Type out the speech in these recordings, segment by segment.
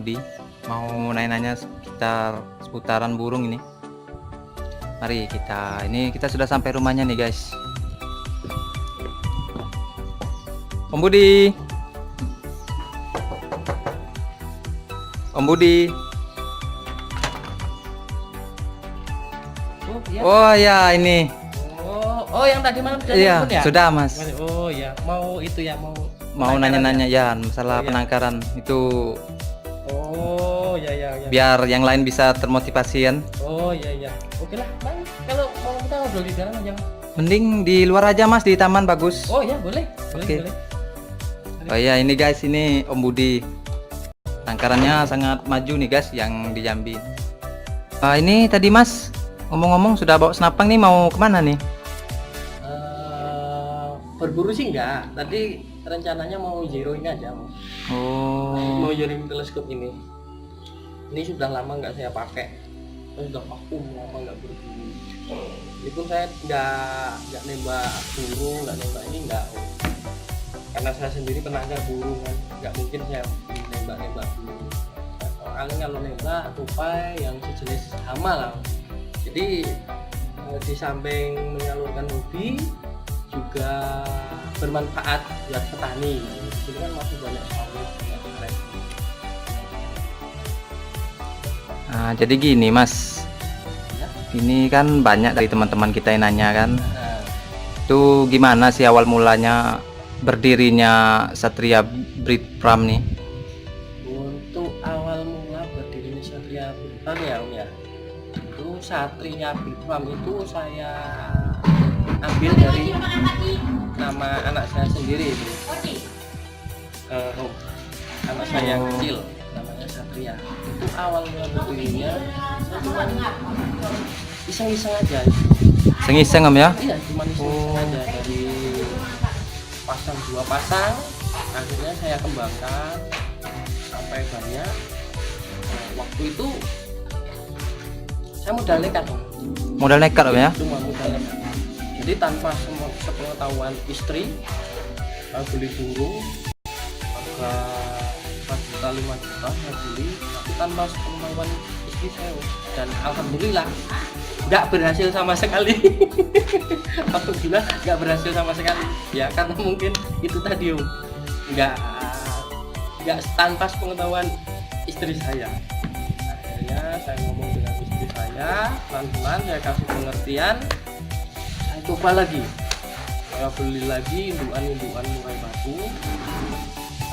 Budi mau nanya-nanya seputaran burung ini. Mari kita sudah sampai rumahnya nih guys. Om Budi. Om Budi. Oh, iya. Oh ya ini. Oh yang tadi malam sudah Iya, nelpon ya? sudah Mas. Oh ya, mau itu ya, mau Nanya-nanya ya masalah Oh, iya. penangkaran itu Oh ya. biar yang lain bisa termotivasi kan. Oh ya. Oke lah, Bang. Kalau mau kita ngobrol di dalam aja. Mending di luar aja Mas, di taman bagus. Oh ya, boleh. Oke. Boleh. Oh iya ini guys, ini Om Budi. Penangkarannya sangat maju nih guys yang di Jambi. Ini tadi Mas ngomong-ngomong sudah bawa senapang nih, mau kemana nih? Berburu sih enggak. Tadi rencananya mau zeroin aja. Oh. Mau zeroin teleskop ini. Ini sudah lama nggak saya pakai. Saya sudah vakum lama nggak berburu. Ini pun saya nggak nembak burung, nggak nembak ini nggak. Karena saya sendiri penangkar burung kan, nggak mungkin saya nembak burung. Soalnya kalau nembak tupai yang sejenis hama lah. Jadi di samping menyalurkan hobi juga bermanfaat buat petani. Jadi kan masih banyak sawit, banyak karet. Nah, jadi gini Mas. Ya. Ini kan banyak dari teman-teman kita yang nanya kan. Nah, Itu gimana sih awal mulanya berdirinya Satria Breed Farm nih? untuk awal mula berdirinya Satria Breed Farm ya Om ya. Itu Satria Breed Farm itu saya ambil dari nama anak saya sendiri itu. Om, anak saya yang kecil namanya Satria. Itu awal mula berdirinya saya cuma iseng-iseng aja. Iseng-iseng Om ya? Iya, cuma iseng aja dari dua pasang, akhirnya saya kembangkan sampai banyak. Nah, waktu itu saya modal nekat Om. Modal nekat Om ya? Cuma modal nekat. Jadi tanpa sepengetahuan istri, saya beli burung harga 1,5 juta saya beli, tapi tanpa sepengetahuan istri saya, dan alhamdulillah nggak berhasil sama sekali. Alhamdulillah nggak berhasil sama sekali ya, karena mungkin itu tadi Om, nggak tanpa sepengetahuan istri saya. Akhirnya saya ngomong dengan istri saya, pelan-pelan saya kasih pengertian, saya coba lagi, saya beli lagi indukan murai batu.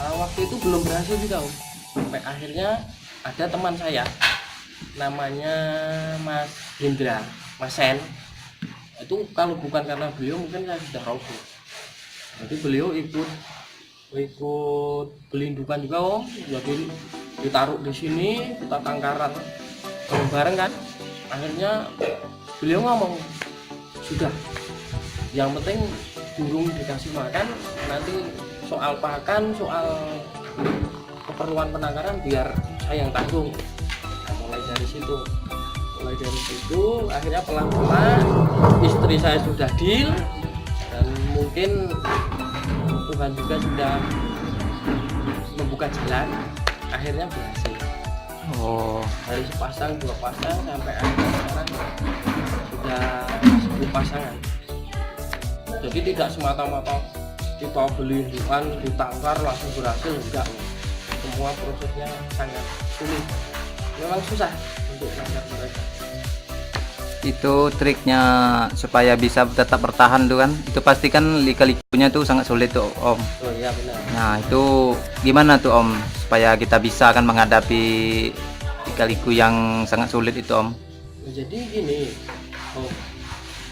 Waktu itu belum berhasil juga Om, sampai akhirnya ada teman saya namanya Mas Hendra, Mas Sen. Itu kalau bukan karena beliau mungkin saya sudah roboh. Jadi beliau ikut beli indukan juga Om, jadi ditaruh di sini, kita tangkaran bareng kan. Akhirnya beliau ngomong, sudah, yang penting burung dikasih makan, nanti soal pakan, soal keperluan penangkaran biar saya yang tanggung. Nah, mulai dari situ akhirnya pelan-pelan istri saya sudah deal, dan mungkin Tuhan juga sudah membuka jalan, akhirnya berhasil. Oh. Dari sepasang, dua pasang, sampai akhirnya sekarang sudah 10 pasangan. Jadi tidak semata-mata kita beli indukan ditangkar langsung berhasil, enggak. Semua prosesnya sangat sulit, memang susah untuk menangkar mereka. Itu triknya supaya bisa tetap bertahan tuh kan, itu pasti kan lika-likunya tuh sangat sulit tuh Om. Oh iya benar. Nah itu gimana tuh Om supaya kita bisa kan menghadapi lika-liku yang sangat sulit itu Om? Jadi gini,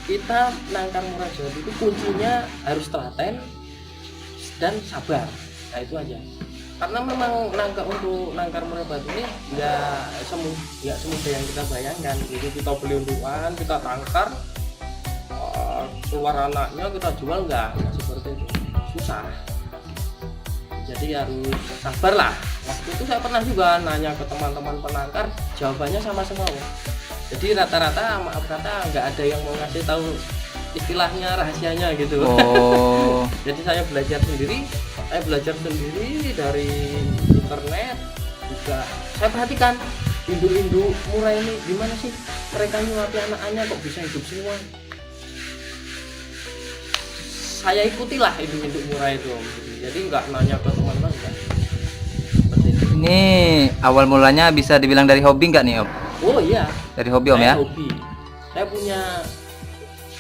kita nangkar murai batu itu kuncinya harus telaten dan sabar. Nah itu aja. Karena memang untuk nangkar murai batu ini nggak semudah yang kita bayangkan. Jadi kita beli undukan, kita tangkar, keluar anaknya kita jual, nggak seperti itu, susah. Jadi harus sabar lah. Waktu itu saya pernah juga nanya ke teman-teman penangkar, jawabannya sama semua. Jadi rata-rata maaf kata nggak ada yang mau ngasih tahu istilahnya rahasianya gitu. Oh. Jadi saya belajar sendiri dari internet, juga saya perhatikan induk-induk murah ini gimana sih mereka nyuapi anak-anaknya kok bisa hidup semua. Saya ikutilah induk-induk murah itu Om. Jadi nggak nanya ke teman-teman enggak. Seperti itu. Ini awal mulanya bisa dibilang dari hobi nggak nih Om? Oh iya, Dari hobi Om saya ya? hobi. Saya punya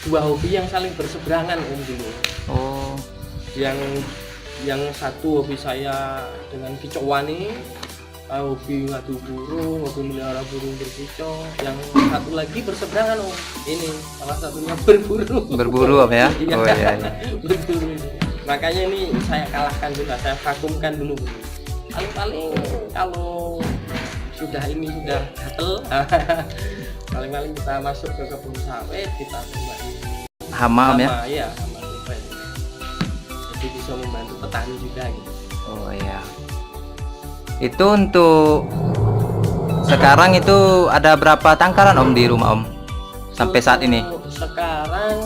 dua hobi yang saling berseberangan Om dulu. Oh, Yang satu hobi saya dengan kicauan nih, hobi ngadu burung, hobi melihara burung berkicau. Yang satu lagi berseberangan Om. Ini salah satunya berburu. berburu Om ya? Iya. Oh iya, iya. Berburu ini. Makanya ini saya kalahkan dulu, saya vakumkan dulu. Paling-paling kalau sudah gatel, paling-paling kita masuk ke kebun sawit, kita kembali Hama Om ya? Iya, hama sawit. Jadi bisa membantu petani juga gitu. Oh iya. Itu untuk sekarang itu ada berapa tangkaran Om di rumah Om? Sampai saat ini? Untuk sekarang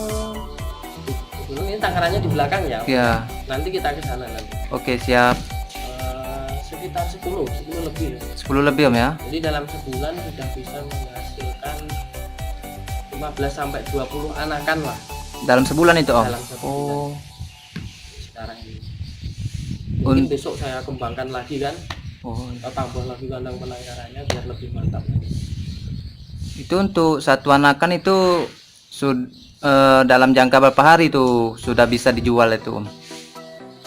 ini tangkarannya di belakang ya. Ya. Nanti kita ke sana nanti. Oke, siap. Sekitar 10 lebih. 10 lebih Om ya? Jadi dalam sebulan sudah bisa menghasilkan 15 sampai 20 anakan lah Dalam sebulan itu Om? dalam satu bulan Oh. sekarang ini. Mungkin Un- besok saya kembangkan lagi kan, Oh. kita tambah lagi kandang penangkarannya biar lebih mantap lagi. Itu untuk satu anakan itu dalam jangka berapa hari itu sudah bisa dijual itu Om?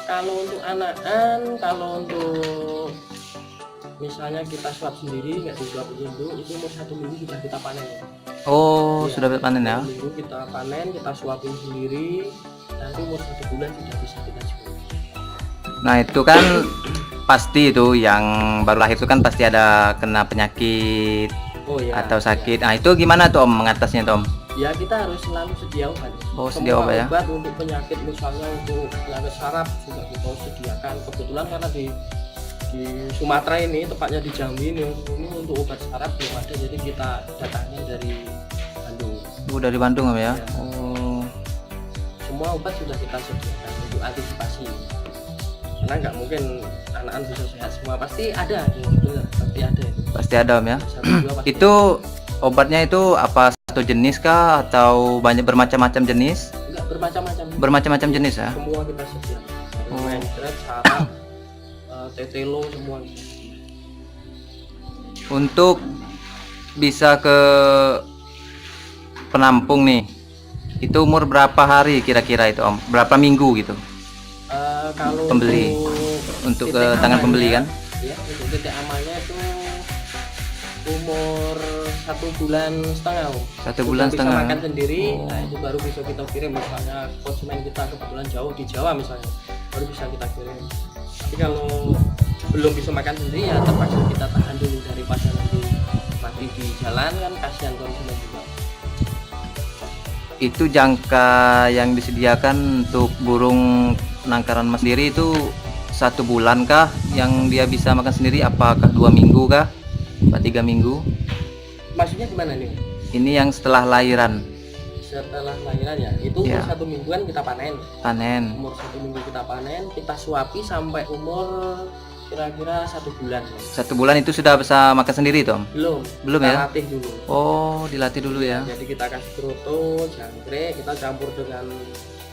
Kalau untuk anakan, kalau untuk misalnya kita suap sendiri nggak disuap induk, itu umur 1 minggu sudah kita panen. Oh, Iya, sudah panen ya? 1 minggu kita panen, kita suapin sendiri, nanti umur 1 bulan sudah bisa kita jual. Nah, itu kan pasti itu yang baru lahir itu kan pasti ada kena penyakit Oh ya. atau sakit. Nah, itu gimana tuh Om mengatasnya tuh Om? Ya kita harus selalu sedia obat. Oh, Semua sedia obat ya? obat untuk penyakit misalnya untuk penyakit saraf juga kita sediakan. Kebetulan karena di Sumatera ini tepatnya di Jambi ini untuk obat saraf belum ada, jadi kita datangnya dari Bandung. Oh, dari Bandung Om ya? Ya. Oh. Semua obat sudah kita sediakan untuk antisipasi. Karena nggak mungkin anak-anak bisa sehat semua, pasti ada, benar, pasti ada itu. Pasti ada Om ya? Satu dua pasti. Itu obatnya itu apa satu jenis kah atau banyak bermacam-macam jenis? Enggak, bermacam-macam. Bermacam-macam jenis ya? Semua kita sediakan. Dari Oh. mencret, saraf, tetelo semua kita sediakan. Untuk bisa ke penampung nih, itu umur berapa hari kira-kira itu Om? Berapa minggu gitu? Kalau Pembeli. Untuk ke titik tangan amannya, pembeli kan? ya untuk titik amannya itu umur 1,5 bulan Om. 1 bulan Sudah setengah. bisa makan sendiri. Oh. Nah itu baru bisa kita kirim, misalnya konsumen kita kebetulan jauh di Jawa misalnya, baru bisa kita kirim. Tapi kalau belum bisa makan sendiri ya terpaksa kita tahan dulu daripada nanti mati di jalan, kan kasihan konsumen juga. Itu jangka yang disediakan untuk burung penangkaran Mas sendiri itu 1 bulan kah yang dia bisa makan sendiri? Apakah 2 minggu kah? Apa 3 minggu? Maksudnya gimana nih? Ini yang setelah lahiran Setelah lahiran ya, itu Ya. umur 1 mingguan kita panen. panen. Umur 1 minggu kita panen, kita suapi sampai umur kira-kira 1 bulan. 1 bulan itu sudah bisa makan sendiri Tom? Belum Kita ya? latih dulu. Oh, dilatih dulu ya. Jadi kita kasih broto, jangkrik, kita campur dengan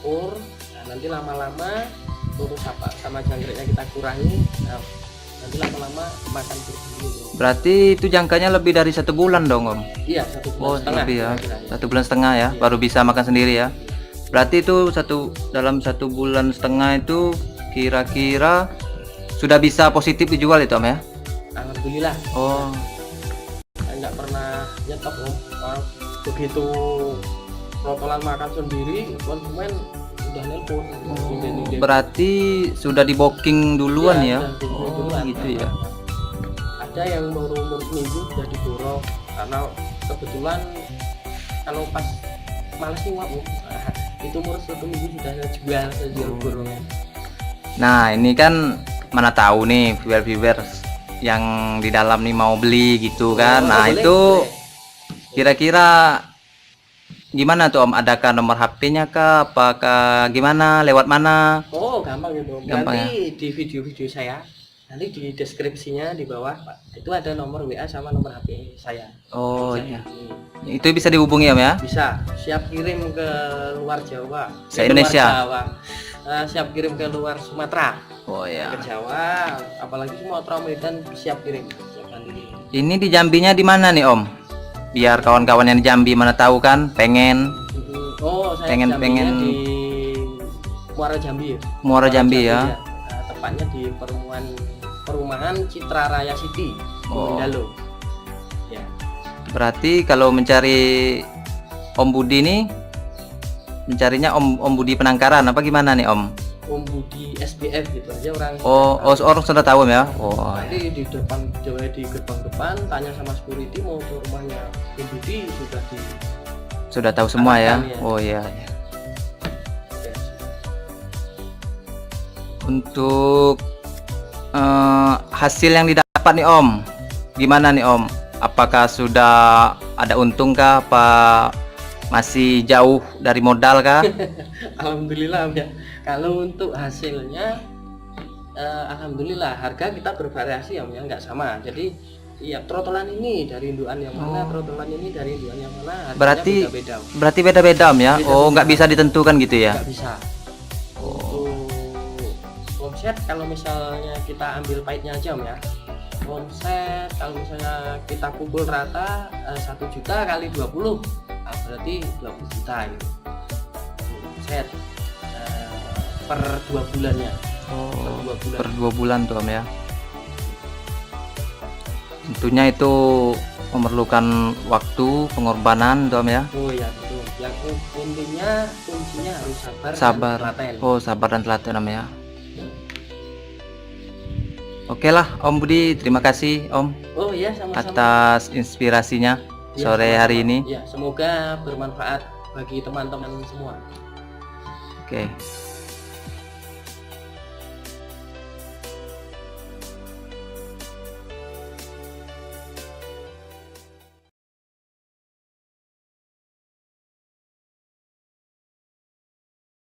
pur. Nah, nanti lama-lama broto sama jangkriknya kita kurangi. Nah, nanti lama-lama makan pur sendiri. Berarti itu jangkanya lebih dari 1 bulan dong Om? Iya, 1 bulan Oh, setengah. lebih ya. kira-kira ya. 1 bulan setengah ya, Iya. baru bisa makan sendiri ya. Berarti itu dalam 1 bulan setengah itu kira-kira sudah bisa positif dijual itu Om ya? Alhamdulillah. Oh, Saya nggak pernah nyetok Om. Begitu protolan makan sendiri, konsumen udah nelpon. berarti sudah di booking duluan Iya, ya? sudah di-booking Oh, duluan. gitu ya. Ada yang baru umur seminggu sudah diborong karena kebetulan kalau pas males nyuap itu umur 1 minggu sudah saya jual borongnya. Nah, ini kan mana tahu nih viewers yang di dalam nih mau beli gitu kan. Oh, Nah, boleh, itu boleh. kira-kira gimana tuh Om? Adakah nomor HP-nya kah? Apakah gimana? Lewat mana? Oh gampang gitu. Gampang Nanti di video-video saya Nanti di deskripsinya di bawah Pak, itu ada nomor WA sama nomor HP saya. Oh Bisa iya. dihubungi. Itu bisa dihubungi Om ya? Bisa, siap kirim ke luar Jawa, Se-Indonesia? luar Jawa. Siap kirim ke luar Sumatera, Oh ke ya. Jawa, apalagi Sumatera Medan siap kirim. Siap kirim. Ini di Jambinya di mana nih Om? Biar kawan-kawan yang di Jambi mana tahu kan, pengen Oh, saya Pengen- Jambinya pengen- di Muara Jambi ya. Muara Jambi ya. Tepatnya di perumahan Citra Raya City, Oh. Gorontalo. Ya. Berarti kalau mencari Om Budi nih, mencarinya Om Budi Penangkaran apa gimana nih Om? Om Budi SBF gitu aja orang. Orang sudah tahu Om ya? Oh, Nanti di depan di gerbang depan tanya sama security mau ke rumahnya Om Budi sudah tahu semua ya? Akan, ya. Oh iya. ya. Untuk hasil yang didapat nih Om, gimana nih Om? Apakah sudah ada untung kah? Apa masih jauh dari modal kah? Alhamdulillah ya. Kalau untuk hasilnya, alhamdulillah harga kita bervariasi ya, nggak sama. Jadi iya trotolan ini dari induan yang mana, trotolan ini dari induan yang mana. Berarti beda-beda. berarti beda-beda Om ya? Oh, nggak bisa ditentukan gitu ya? Nggak bisa. Untuk omset kalau misalnya kita ambil pahitnya aja Om ya. Omset kalau misalnya kita pukul rata 1 juta kali 20, berarti 20 juta gitu. Omset per 2 bulannya. Oh, Per 2 bulan. per 2 bulan tuh Om ya. Tentunya itu memerlukan waktu, pengorbanan tuh Om ya. Oh ya betul. Yang intinya kuncinya harus sabar. Sabar. Dan telaten. Oh, sabar dan telaten Om ya. Oke lah Om Budi, terima kasih Om Oh ya sama-sama. atas inspirasinya Ya, sore sama-sama. hari ini. Ya semoga bermanfaat bagi teman-teman semua. Oke.